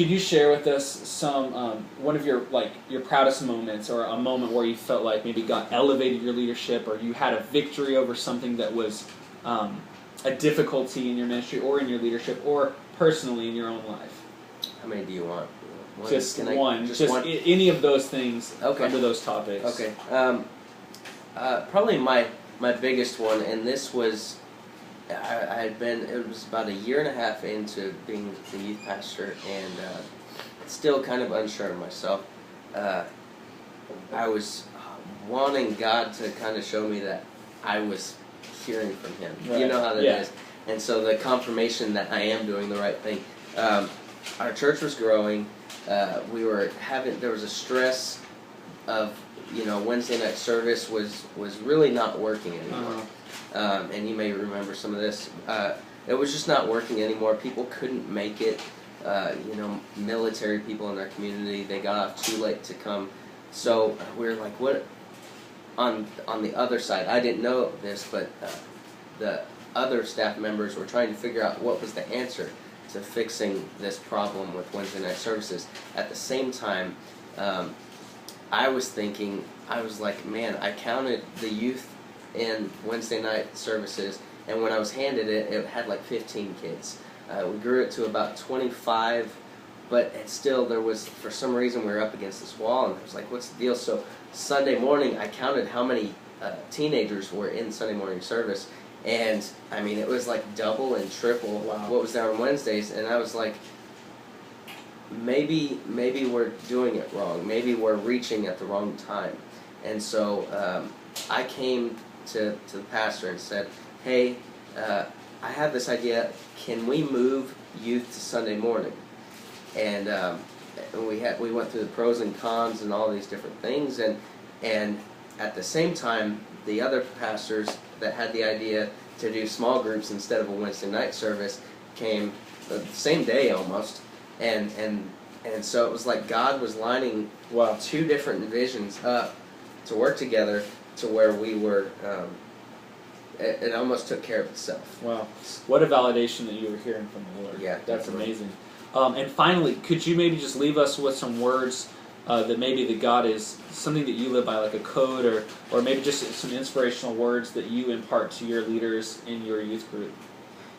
Could you share with us some one of your proudest moments, or a moment where you felt like maybe God elevated your leadership, or you had a victory over something that was a difficulty in your ministry or in your leadership, or personally in your own life? How many do you want? One? Just one. Just one? Any of those things okay. under those topics. Okay. Probably my biggest one, and this was, it was about a year and a half into being the youth pastor, and still kind of unsure of myself. I was wanting God to kind of show me that I was hearing from Him. Right. You know how that is. And so the confirmation that I am doing the right thing. Our church was growing. There was a stress of, Wednesday night service was really not working anymore. And you may remember some of this. It was just not working anymore. People couldn't make it. Military people in our community, they got off too late to come. So we were like, what? On the other side, I didn't know this, but the other staff members were trying to figure out what was the answer to fixing this problem with Wednesday night services. At the same time, I was like, man, I counted the youth in Wednesday night services, and when I was handed it, it had like 15 kids. We grew it to about 25, but still there was, for some reason, we were up against this wall, and I was like, what's the deal? So Sunday morning, I counted how many teenagers were in Sunday morning service, and I mean, it was like double and triple what was there on Wednesdays, and I was like, maybe we're doing it wrong. Maybe we're reaching at the wrong time. And so I came to the pastor and said, hey, I have this idea. Can we move youth to Sunday morning? And we went through the pros and cons and all these different things. And at the same time, the other pastors that had the idea to do small groups instead of a Wednesday night service came the same day almost. And so it was like God was lining two different visions up to work together to where we were, it almost took care of itself. Wow. What a validation that you were hearing from the Lord. Yeah. That's definitely. amazing. And finally, could you maybe just leave us with some words that maybe that God is something that you live by, like a code, or maybe just some inspirational words that you impart to your leaders in your youth group?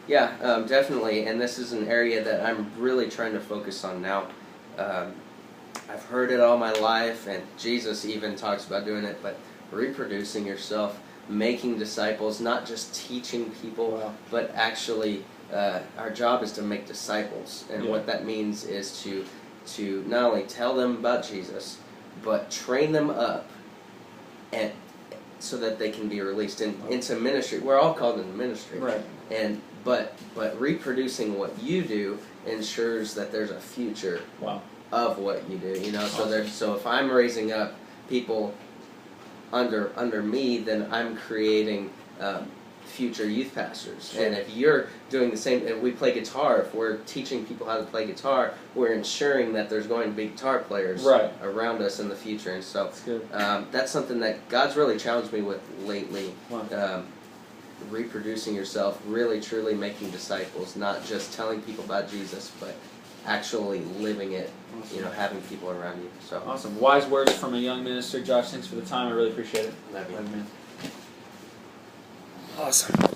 Yeah, definitely, and this is an area that I'm really trying to focus on now. I've heard it all my life, and Jesus even talks about doing it, but reproducing yourself, making disciples, not just teaching people, but actually our job is to make disciples, and what that means is to not only tell them about Jesus, but train them up and so that they can be released into ministry. We're all called into ministry. Right. But reproducing what you do ensures that there's a future of what you do. Awesome. So if I'm raising up people under me, then I'm creating future youth pastors. Sure. And if you're doing the same, if we play guitar, if we're teaching people how to play guitar, we're ensuring that there's going to be guitar players around us in the future. And so that's something that God's really challenged me with lately. Wow. Reproducing yourself, really truly making disciples, not just telling people about Jesus, but actually living it, having people around you. So awesome. Wise words from a young minister. Josh, thanks for the time. I really appreciate it. Love you. Man. Awesome.